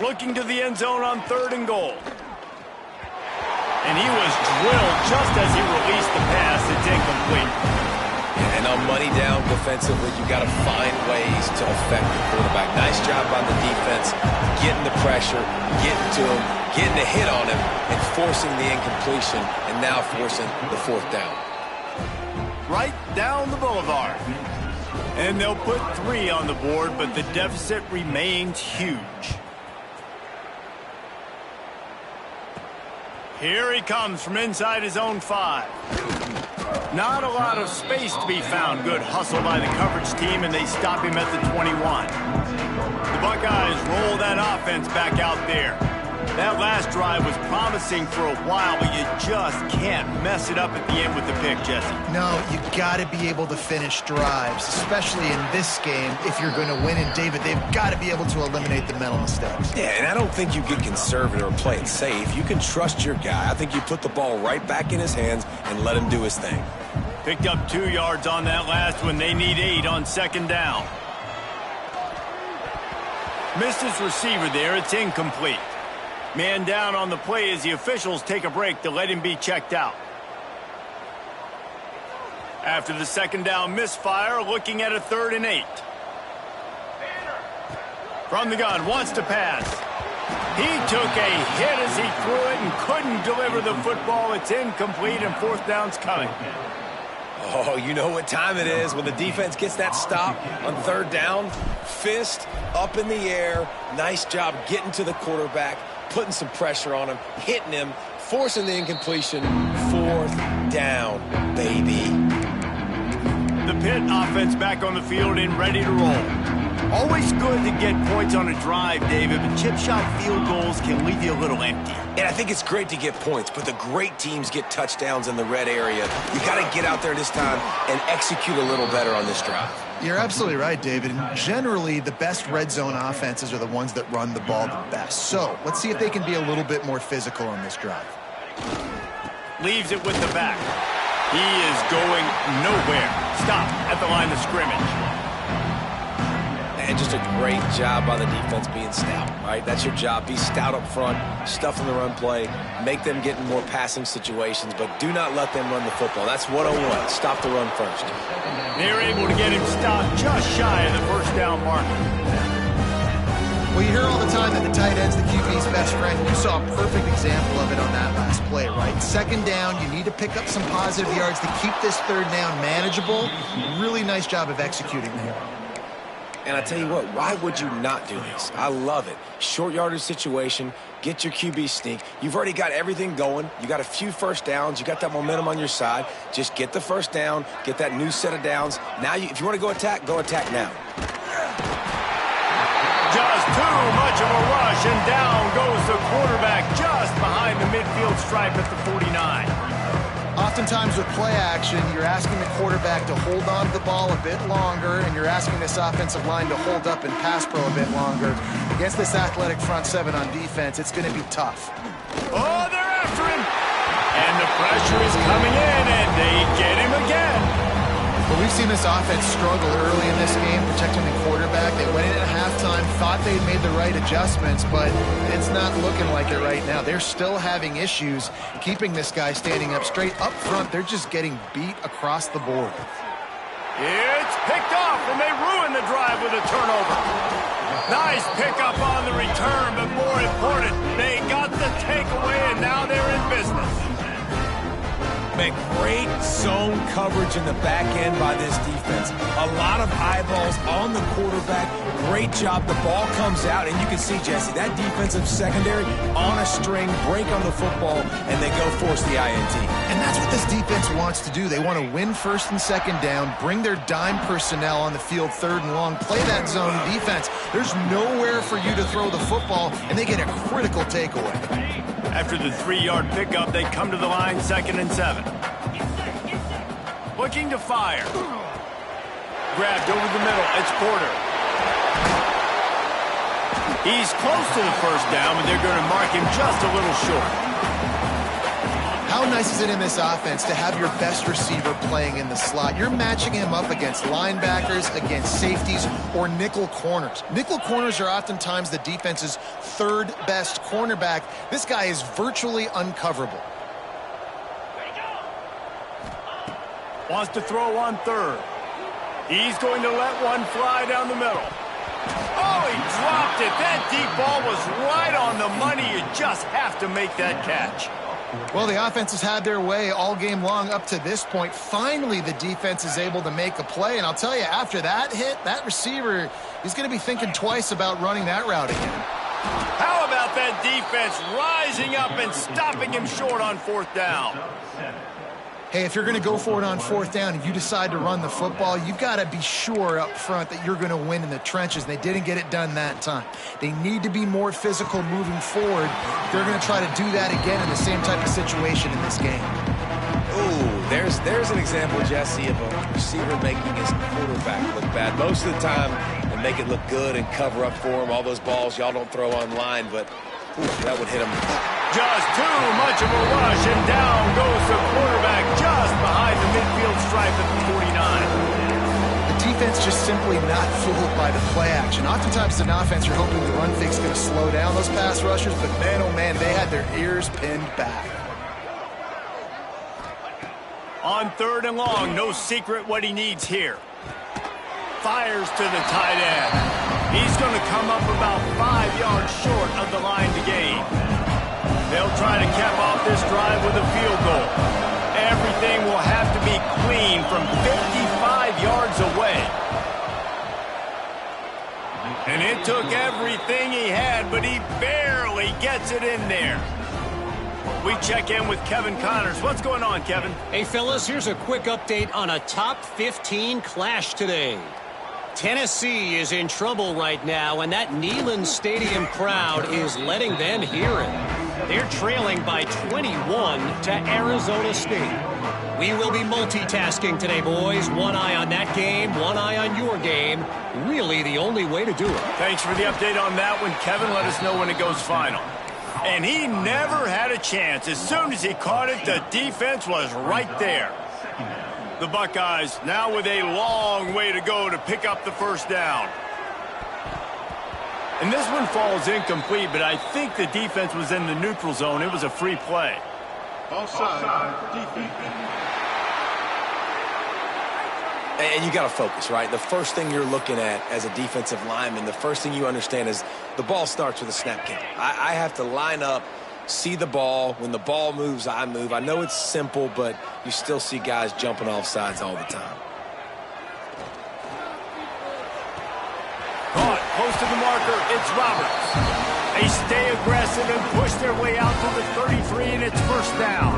Looking to the end zone on 3rd and goal. And he was drilled just as he released the pass. It's incomplete. And on money down defensively, you got to find ways to affect the quarterback. Nice job on the defense, getting the pressure, getting to him, getting a hit on him, and forcing the incompletion, and now forcing the 4th down. Right down the boulevard. And they'll put 3 on the board, but the deficit remains huge. Here he comes from inside his own 5. Not a lot of space to be found. Good hustle by the coverage team, and they stop him at the 21. The Buckeyes roll that offense back out there. That last drive was promising for a while, but you just can't mess it up at the end with the pick, Jesse. No, you got to be able to finish drives, especially in this game. If you're going to win, and David, they've got to be able to eliminate the mental mistakes. Yeah, and I don't think you get conservative or play it safe. You can trust your guy. I think you put the ball right back in his hands and let him do his thing. Picked up 2 yards on that last one. They need 8 on 2nd down. Missed his receiver there. It's incomplete. Man down on the play as the officials take a break to let him be checked out. After the 2nd down misfire, looking at a 3rd and 8. From the gun, wants to pass. He took a hit as he threw it and couldn't deliver the football. It's incomplete, and 4th down's coming. Oh, you know what time it is when the defense gets that stop on 3rd down. Fist up in the air. Nice job getting to the quarterback, putting some pressure on him, hitting him, forcing the incompletion. 4th down, baby. The Pitt offense back on the field and ready to roll. Always good to get points on a drive, David, but chip shot field goals can leave you a little empty. And I think it's great to get points, but the great teams get touchdowns in the red area. You got to get out there this time and execute a little better on this drive. You're absolutely right, David. And generally, the best red zone offenses are the ones that run the ball the best. So let's see if they can be a little bit more physical on this drive. Leaves it with the back. He is going nowhere. Stop at the line of scrimmage. And just a great job by the defense being stout, right? That's your job. Be stout up front, stuff in the run play, make them get in more passing situations, but do not let them run the football. That's 101. Stop the run first. They're able to get him stopped just shy of the 1st down marker. Well, you hear all the time that the tight end's the QB's best friend. You saw a perfect example of it on that last play, right? 2nd down, you need to pick up some positive yards to keep this 3rd down manageable. Really nice job of executing there. And I tell you what, why would you not do this? I love it. Short yardage situation, get your QB sneak. You've already got everything going. You got a few 1st downs. You got that momentum on your side. Just get the 1st down, get that new set of downs. Now, if you want to go attack now. Just too much of a rush, and down goes the quarterback just behind the midfield stripe at the 49. oftentimes with play action, you're asking the quarterback to hold on to the ball a bit longer, and you're asking this offensive line to hold up and pass pro a bit longer. Against this athletic front seven on defense, it's going to be tough. Oh, they're after him. And the pressure is coming in, and they get him again. But we've seen this offense struggle early in this game, protecting the quarterback. They went in at halftime, thought they'd made the right adjustments, but it's not looking like it right now. They're still having issues keeping this guy standing up straight. Up front, they're just getting beat across the board. It's picked off, and they ruin the drive with a turnover. Nice pickup on the return, but more important, they got the takeaway, and now they're in business. Man, great zone coverage in the back end by this defense. A lot of eyeballs on the quarterback. Great job. The ball comes out, and you can see, Jesse, that defensive secondary on a string, break on the football, and they go force the INT. And that's what this defense wants to do. They want to win first and second down, bring their dime personnel on the field third and long, play that zone defense. There's nowhere for you to throw the football, and they get a critical takeaway. After the 3-yard pickup, they come to the line 2nd and 7. Looking to fire. Grabbed over the middle. It's Porter. He's close to the first down, but they're going to mark him just a little short. How nice is it in this offense to have your best receiver playing in the slot? You're matching him up against linebackers, against safeties, or nickel corners. Nickel corners are oftentimes the defense's third best cornerback. This guy is virtually uncoverable. Wants to throw on third. He's going to let one fly down the middle. Oh, he dropped it. That deep ball was right on the money. You just have to make that catch. Well, the offense has had their way all game long up to this point. Finally, the defense is able to make a play. And I'll tell you, after that hit, that receiver, he's going to be thinking twice about running that route again. How about that defense rising up and stopping him short on 4th down? Hey, if you're going to go for it on 4th down and you decide to run the football, you've got to be sure up front that you're going to win in the trenches. They didn't get it done that time. They need to be more physical moving forward. They're going to try to do that again in the same type of situation in this game. Ooh, there's an example, Jesse, of a receiver making his quarterback look bad. Most of the time, they make it look good and cover up for him. All those balls y'all don't throw online, but ooh, that would hit him. Just too much of a rush, and down goes the quarterback just behind the midfield stripe at the 49. The defense just simply not fooled by the play action. Oftentimes, an offense, you're hoping the run fake's going to slow down those pass rushers, but man, oh man, they had their ears pinned back. On 3rd and long, no secret what he needs here. Fires to the tight end. He's going to come up about 5 yards short of the line to gain. They'll try to cap off this drive with a field goal. Everything will have to be clean from 55 yards away. And it took everything he had, but he barely gets it in there. We check in with Kevin Connors. What's going on, Kevin? Hey, fellas, here's a quick update on a top 15 clash today. Tennessee is in trouble right now, and that Neyland Stadium crowd is letting them hear it. They're trailing by 21 to Arizona State. We will be multitasking today, boys. One eye on that game, one eye on your game. Really the only way to do it. Thanks for the update on that one, Kevin. Let us know when it goes final. And he never had a chance. As soon as he caught it, the defense was right there. The Buckeyes now with a long way to go to pick up the first down. And this one falls incomplete, but I think the defense was in the neutral zone. It was a free play. Offside, defense. And you got to focus, right? The first thing you're looking at as a defensive lineman, the first thing you understand is the ball starts with a snap count. I have to line up, see the ball. When the ball moves, I move. I know it's simple, but you still see guys jumping off sides all the time. Caught close to the marker. It's Roberts. They stay aggressive and push their way out to the 33, and it's first down.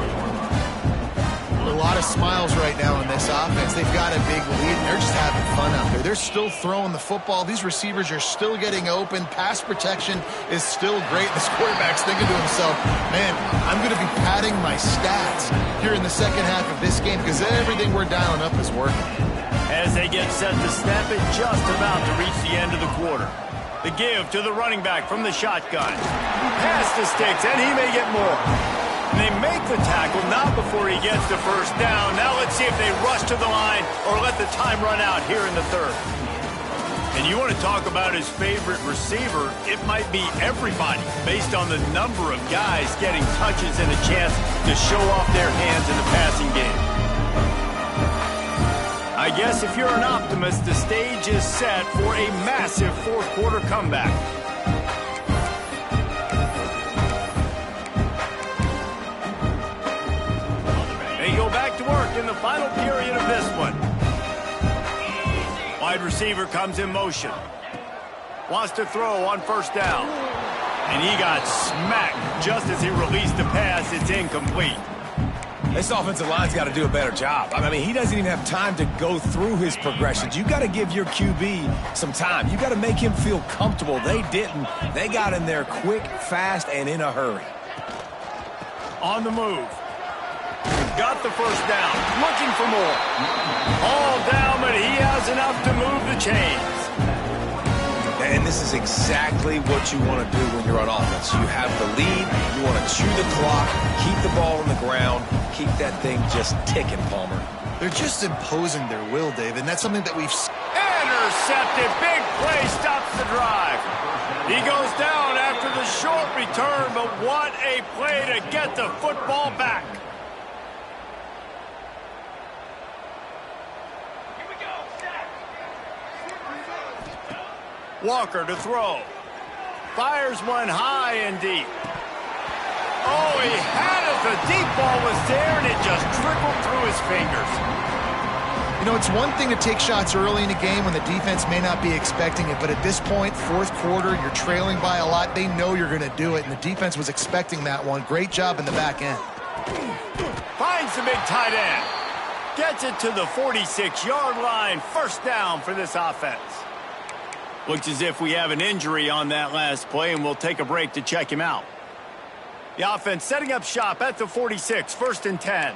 A lot of smiles right now in this offense. They've got a big lead, and they're just having fun out there. They're still throwing the football. These receivers are still getting open. Pass protection is still great. This quarterback's thinking to himself, man, I'm going to be padding my stats here in the second half of this game because everything we're dialing up is working. As they get set to snap it, just about to reach the end of the quarter. The give to the running back from the shotgun. Pass to Sticks, and he may get more. And they make the tackle, not before he gets the first down. Now let's see if they rush to the line or let the time run out here in the third. And you want to talk about his favorite receiver, it might be everybody based on the number of guys getting touches and a chance to show off their hands in the passing game. I guess if you're an optimist, the stage is set for a massive fourth quarter comeback. They go back to work in the final period of this one. Wide receiver comes in motion. Wants to throw on first down. And he got smacked just as he released the pass. It's incomplete. This offensive line's got to do a better job. I mean, he doesn't even have time to go through his progressions. You got to give your QB some time. You got to make him feel comfortable. They didn't. They got in there quick, fast, and in a hurry. On the move. Got the first down. Looking for more. All down, but he has enough to move the chains. And this is exactly what you want to do when you're on offense. You have the lead. You want to chew the clock, keep the ball on the ground, keep that thing just ticking, Palmer. They're just imposing their will, David, and that's something that we've seen. Intercepted. Big play stops the drive. He goes down after the short return, but what a play to get the football back. Walker to throw. Fires one high and deep. Oh, he had it. The deep ball was there, and it just trickled through his fingers. You know, it's one thing to take shots early in a game when the defense may not be expecting it, but at this point, fourth quarter, you're trailing by a lot. They know you're going to do it, and the defense was expecting that one. Great job in the back end. Finds the big tight end. Gets it to the 46-yard line. First down for this offense. Looks as if we have an injury on that last play, and we'll take a break to check him out. The offense setting up shop at the 46, 1st and 10.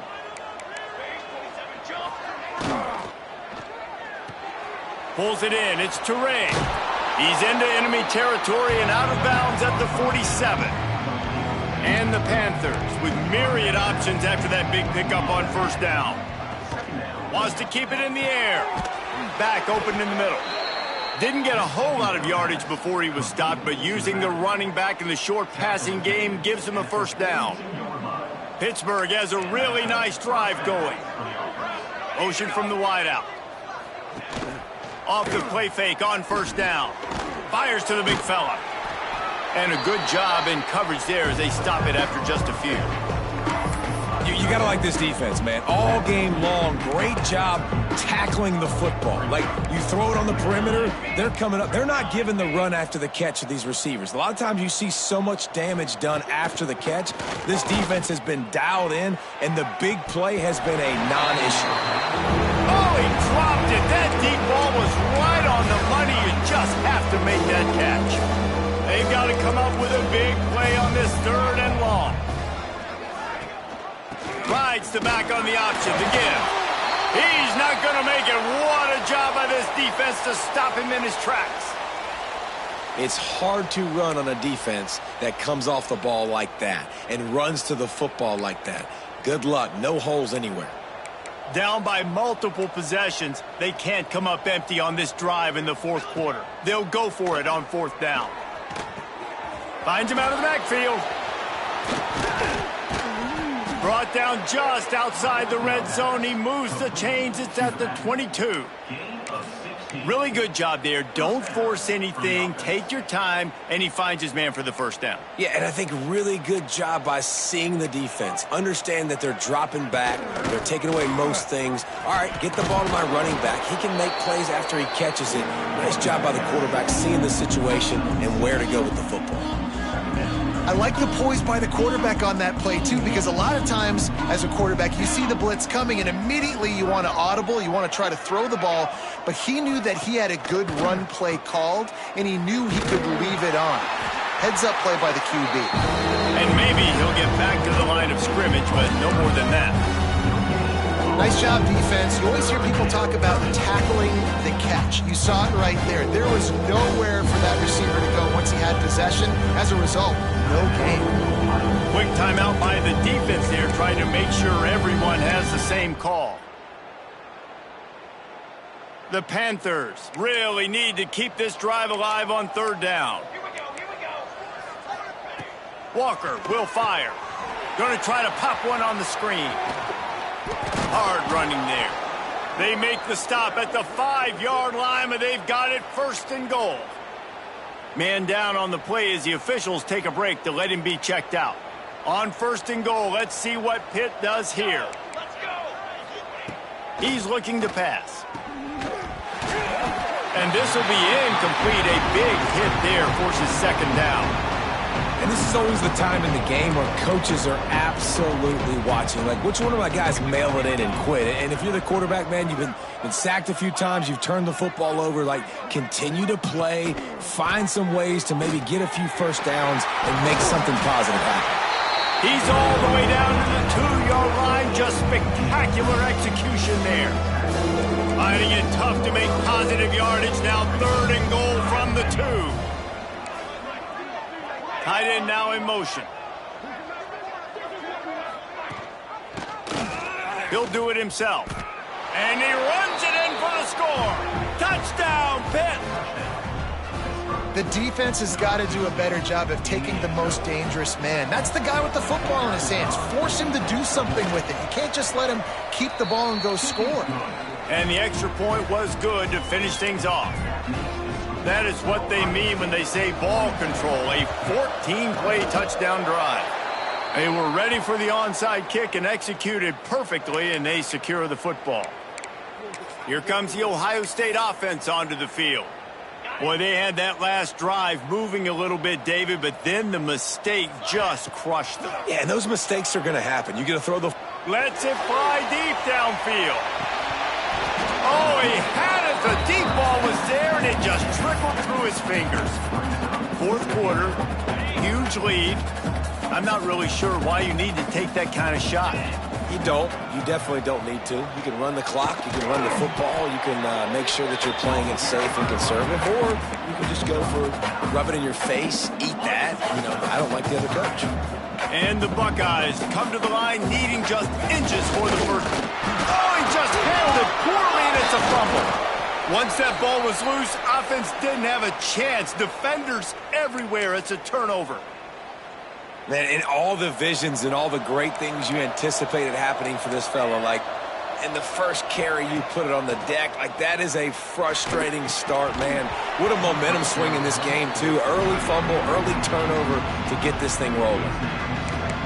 Pulls it in. It's Toure. He's into enemy territory and out of bounds at the 47. And the Panthers with myriad options after that big pickup on first down. Wants to keep it in the air. Back open in the middle. Didn't get a whole lot of yardage before he was stopped, but using the running back in the short passing game gives him a first down. Pittsburgh has a really nice drive going. Motion from the wideout. Off the play fake on first down. Fires to the big fella. And a good job in coverage there as they stop it after just a few. You got to like this defense, man. All game long, great job tackling the football. Like, you throw it on the perimeter, they're coming up. They're not giving the run after the catch of these receivers. A lot of times you see so much damage done after the catch. This defense has been dialed in, and the big play has been a non-issue. Oh, he dropped it. That deep ball was right on the money. You just have to make that catch. They've got to come up with a big play on this 3rd and long. Rides the back on the option to give. He's not going to make it. What a job by this defense to stop him in his tracks. It's hard to run on a defense that comes off the ball like that and runs to the football like that. Good luck. No holes anywhere. Down by multiple possessions, they can't come up empty on this drive in the fourth quarter. They'll go for it on 4th down. Finds him out of the backfield. Brought down just outside the red zone. He moves the chains. It's at the 22. Really good job there. Don't force anything. Take your time. And he finds his man for the first down. Yeah, and I think really good job by seeing the defense. Understand that they're dropping back. They're taking away most things. All right, get the ball to my running back. He can make plays after he catches it. Nice job by the quarterback seeing the situation and where to go with the football. I like the poise by the quarterback on that play, too, because a lot of times as a quarterback, you see the blitz coming, and immediately you want to audible, you want to try to throw the ball, but he knew that he had a good run play called, and he knew he could leave it on. Heads-up play by the QB. And maybe he'll get back to the line of scrimmage, but no more than that. Nice job, defense. You always hear people talk about tackling the catch. You saw it right there. There was nowhere for that receiver to go once he had possession. As a result, no gain. Quick timeout by the defense there, trying to make sure everyone has the same call. The Panthers really need to keep this drive alive on third down. Walker will fire. Going to try to pop one on the screen. Hard running there. They make the stop at the 5-yard line, but they've got it first and goal. Man down on the play as the officials take a break to let him be checked out. On first and goal, let's see what Pitt does here. He's looking to pass. And this will be incomplete. A big hit there forces second down. And this is always the time in the game where coaches are absolutely watching. Like, which one of my guys mail it in and quit? And if you're the quarterback, man, you've been sacked a few times, you've turned the football over, like, continue to play, find some ways to maybe get a few first downs and make something positive happen. He's all the way down to the 2-yard line. Just spectacular execution there. Finding it tough to make positive yardage. Now third and goal from the 2. Tight end now in motion. He'll do it himself. And he runs it in for the score. Touchdown, Pitt. The defense has got to do a better job of taking the most dangerous man. That's the guy with the football in his hands. Force him to do something with it. You can't just let him keep the ball and go score. And the extra point was good to finish things off. That is what they mean when they say ball control, a 14-play touchdown drive. They were ready for the onside kick and executed perfectly, and they secure the football. Here comes the Ohio State offense onto the field. Boy, they had that last drive moving a little bit, David, but then the mistake just crushed them. Yeah, and those mistakes are going to happen. You're going to throw the... Lets it fly deep downfield. Oh, he had it. The deep ball was there, and it just trickled through his fingers. Fourth quarter, huge lead. I'm not really sure why you need to take that kind of shot. You don't. You definitely don't need to. You can run the clock. You can run the football. You can make sure that you're playing it safe and conservative. Or you can just go for rub it in your face, eat that. You know, I don't like the other coach. And the Buckeyes come to the line needing just inches for the first. Oh, he just handled it poorly, and it's a fumble. Once that ball was loose, offense didn't have a chance. Defenders everywhere. It's a turnover. Man, and all the visions and all the great things you anticipated happening for this fella, like in the first carry you put it on the deck, like that is a frustrating start, man. What a momentum swing in this game, too. Early fumble, early turnover to get this thing rolling.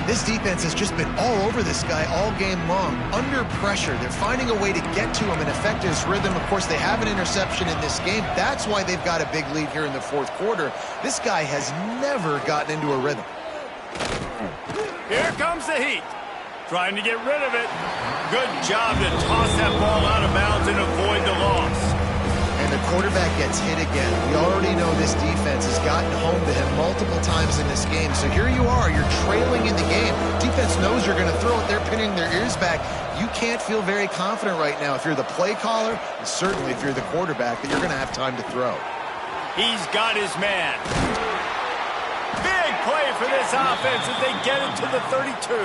This defense has just been all over this guy all game long. Under pressure, they're finding a way to get to him and affect his rhythm. Of course, they have an interception in this game. That's why they've got a big lead here in the fourth quarter. This guy has never gotten into a rhythm. Here comes the heat. Trying to get rid of it. Good job to toss that ball out of bounds and avoid the loss. And the quarterback gets hit again. We already know this defense has gotten home to him multiple times in this game. So here you are. You're trailing in the game. Defense knows you're going to throw it. They're pinning their ears back. You can't feel very confident right now if you're the play caller, and certainly if you're the quarterback, that you're going to have time to throw. He's got his man. Big play for this offense as they get it to the 32.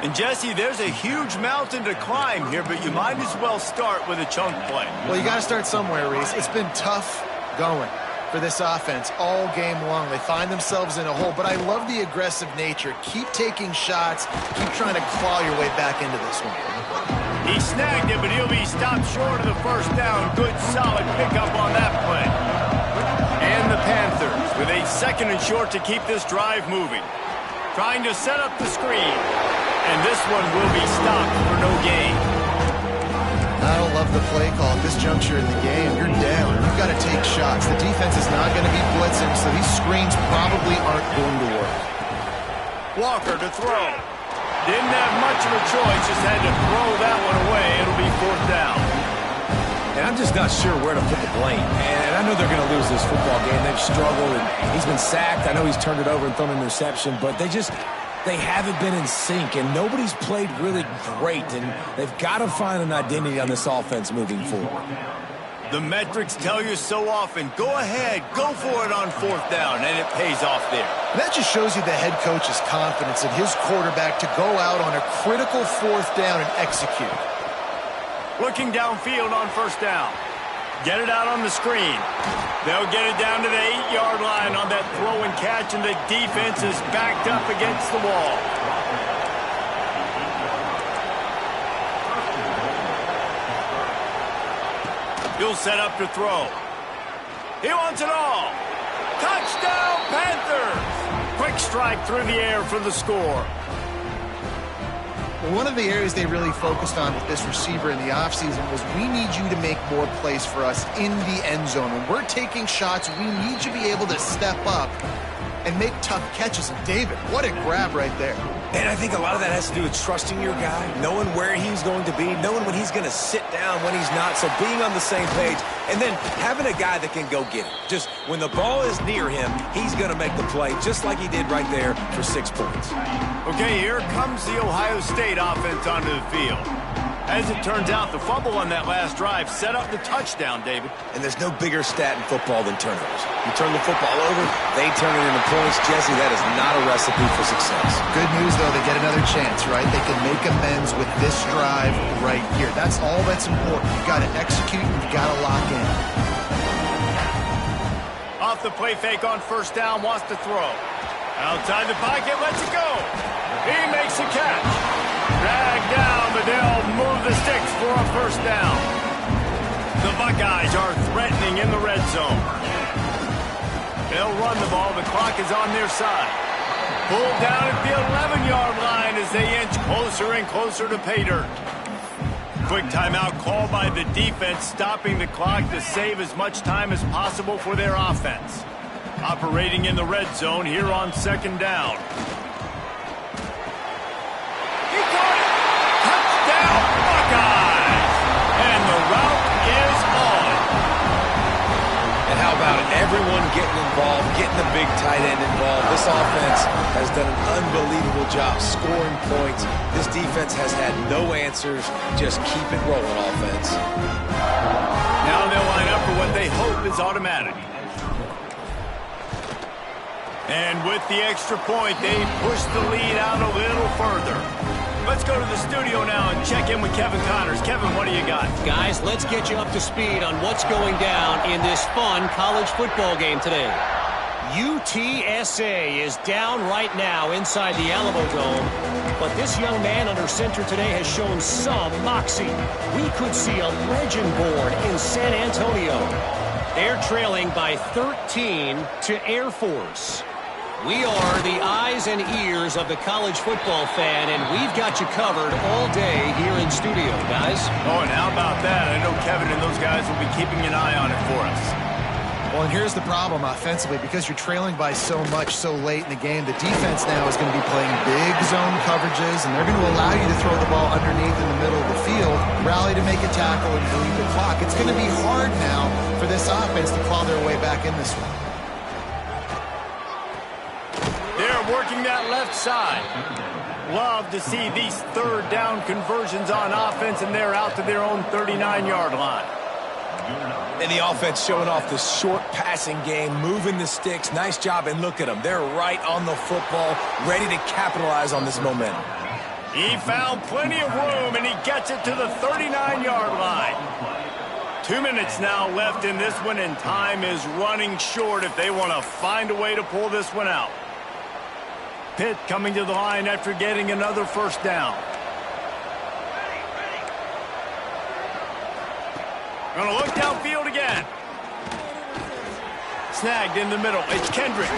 And, Jesse, there's a huge mountain to climb here, but you might as well start with a chunk play. Well, you got to start somewhere, Reese. It's been tough going for this offense all game long. They find themselves in a hole, but I love the aggressive nature. Keep taking shots. Keep trying to claw your way back into this one. He snagged it, but he'll be stopped short of the first down. Good, solid pickup on that play. And the Panthers with a second and short to keep this drive moving. Trying to set up the screen. And this one will be stopped for no gain. I don't love the play call at this juncture in the game. You're down. You've got to take shots. The defense is not going to be blitzing, so so these screens probably aren't going to work. Walker to throw. Didn't have much of a choice, just had to throw that one away. It'll be 4th down. And I'm just not sure where to put the blame. And I know they're going to lose this football game. They've struggled, and he's been sacked. I know he's turned it over and thrown an interception, but they haven't been in sync, and nobody's played really great, and they've got to find an identity on this offense moving forward. The metrics tell you so often, go ahead, go for it on 4th down, and it pays off there. And that just shows you the head coach's confidence in his quarterback to go out on a critical 4th down and execute. Looking downfield on 1st down. Get it out on the screen. They'll get it down to the 8-yard line on that throw and catch, and the defense is backed up against the wall. He'll set up to throw. He wants it all. Touchdown, Panthers! Quick strike through the air for the score. Well, one of the areas they really focused on with this receiver in the offseason was we need you to make more plays for us in the end zone. When we're taking shots, we need you to be able to step up and make tough catches. And David, what a grab right there. And I think a lot of that has to do with trusting your guy, knowing where he's going to be, knowing when he's going to sit down, when he's not, so being on the same page, and then having a guy that can go get it. Just when the ball is near him, he's going to make the play, just like he did right there for 6 points. Okay, here comes the Ohio State offense onto the field. As it turns out, the fumble on that last drive set up the touchdown, David. And there's no bigger stat in football than turnovers. You turn the football over, they turn it into points. Jesse, that is not a recipe for success. Good news, though, they get another chance, right? They can make amends with this drive right here. That's all that's important. You've got to execute and you've got to lock in. Off the play fake on 1st down, wants to throw. Outside the pocket, lets it go. He makes the catch. Dragged down, but they'll move the sticks for a 1st down. The Buckeyes are threatening in the red zone. They'll run the ball. The clock is on their side. Pulled down at the 11-yard line as they inch closer and closer to pay dirt. Quick timeout called by the defense, stopping the clock to save as much time as possible for their offense. Operating in the red zone here on 2nd down. He caught it! Touchdown, Buckeyes! And the route is on. And how about it? Everyone getting involved, getting the big tight end involved. This offense has done an unbelievable job scoring points. This defense has had no answers. Just keep it rolling, offense. Now they'll line up for what they hope is automatic. And with the extra point, they push the lead out a little further. Let's go to the studio now and check in with Kevin Connors. Kevin, what do you got? Guys, let's get you up to speed on what's going down in this fun college football game today. UTSA is down right now inside the Alamo Dome, but this young man under center today has shown some moxie. We could see a legend born in San Antonio. They're trailing by 13 to Air Force. We are the eyes and ears of the college football fan, and we've got you covered all day here in studio, guys. Oh, and how about that? I know Kevin and those guys will be keeping an eye on it for us. Well, and here's the problem offensively. Because you're trailing by so much so late in the game, the defense now is going to be playing big zone coverages, and they're going to allow you to throw the ball underneath in the middle of the field, rally to make a tackle, and bleed the clock. It's going to be hard now for this offense to claw their way back in this one. They're working that left side. Love to see these 3rd down conversions on offense, and they're out to their own 39-yard line. And the offense showing off the short passing game, moving the sticks. Nice job, and look at them. They're right on the football, ready to capitalize on this momentum. He found plenty of room, and he gets it to the 39-yard line. 2 minutes now left in this one, and time is running short if they want to find a way to pull this one out. Pitt coming to the line after getting another 1st down. Gonna look downfield again. Snagged in the middle. It's Kendricks.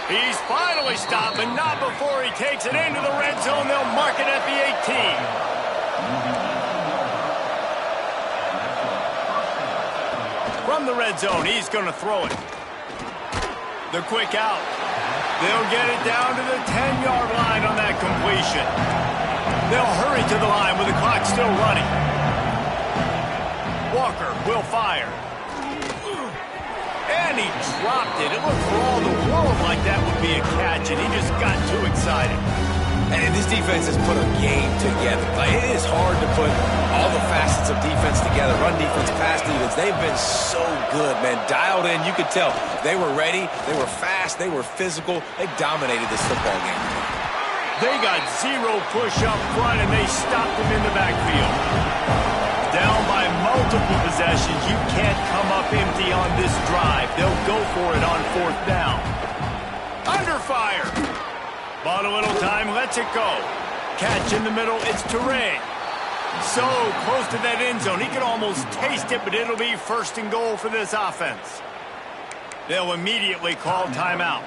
He's finally stopped, but not before he takes it into the red zone. They'll mark it at the 18. From the red zone, he's gonna throw it. The quick out. They'll get it down to the 10-yard line on that completion. They'll hurry to the line with the clock still running. Walker will fire. And he dropped it. It looked for all the world like that would be a catch, and he just got too excited. And this defense has put a game together. Like, it is hard to put all the facets of defense together. Run defense, pass defense. They've been so good, man. Dialed in. You could tell they were ready. They were fast. They were physical. They dominated this football game. They got zero push up front, and they stopped him in the backfield. Down by multiple possessions. You can't come up empty on this drive. They'll go for it on 4th down. Under fire. Bought a little time, lets it go. Catch in the middle, it's Toure. So close to that end zone. He can almost taste it, but it'll be 1st and goal for this offense. They'll immediately call timeout.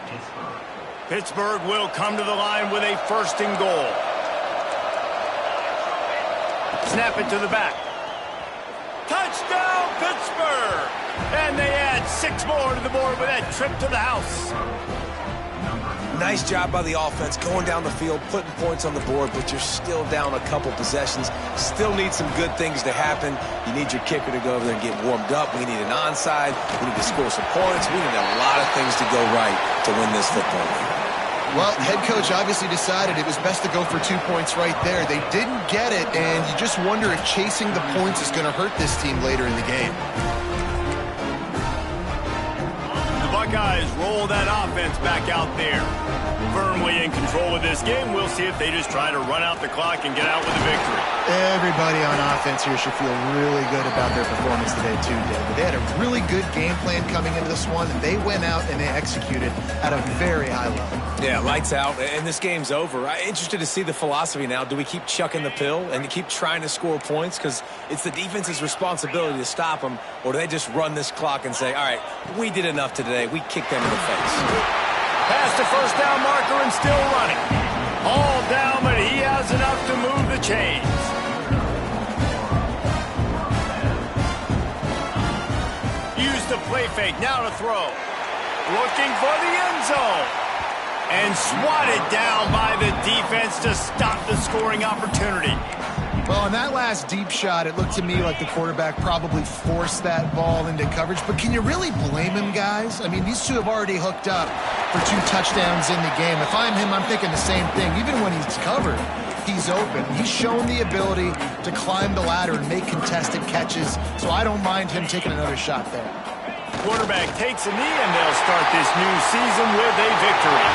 Pittsburgh will come to the line with a 1st and goal. Snap it to the back. Touchdown, Pittsburgh! And they add 6 more to the board with that trip to the house. Nice job by the offense going down the field, putting points on the board, but you're still down a couple possessions. Still need some good things to happen. You need your kicker to go over there and get warmed up. We need an onside. We need to score some points. We need a lot of things to go right to win this football game. Well, head coach obviously decided it was best to go for 2 points right there. They didn't get it, and you just wonder if chasing the points is going to hurt this team later in the game. The Buckeyes roll that offense back out there. Firmly in control of this game. We'll see if they just try to run out the clock and get out with a victory. Everybody on offense here should feel really good about their performance today, too, David. They had a really good game plan coming into this one, and they went out and they executed at a very high level. Yeah, lights out, and this game's over. I'm interested to see the philosophy now. Do we keep chucking the pill and keep trying to score points? Because it's the defense's responsibility to stop them, or do they just run this clock and say, all right, we did enough today. We kicked them in the face. Past the 1st down marker and still running. All down, but he has enough to move the chains. Use the play fake, now to throw. Looking for the end zone. And swatted down by the defense to stop the scoring opportunity. Well, on that last deep shot, it looked to me like the quarterback probably forced that ball into coverage. But can you really blame him, guys? I mean, these two have already hooked up for 2 touchdowns in the game. If I'm him, I'm thinking the same thing. Even when he's covered, he's open. He's shown the ability to climb the ladder and make contested catches. So I don't mind him taking another shot there. Quarterback takes a knee, and they'll start this new season with a victory.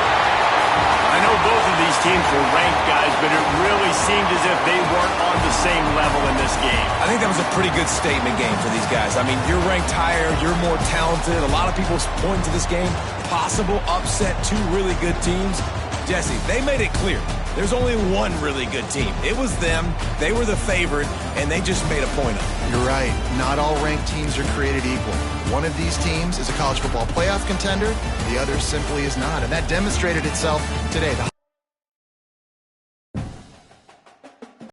I know both of these teams were ranked, guys, but it really seemed as if they weren't on the same level in this game. I think that was a pretty good statement game for these guys. I mean, you're ranked higher, you're more talented. A lot of people point to this game. Possible upset, 2 really good teams. Jesse, they made it clear. There's only one really good team. It was them. They were the favorite, and they just made a point of it. You're right. Not all ranked teams are created equal. One of these teams is a college football playoff contender. The other simply is not, and that demonstrated itself today.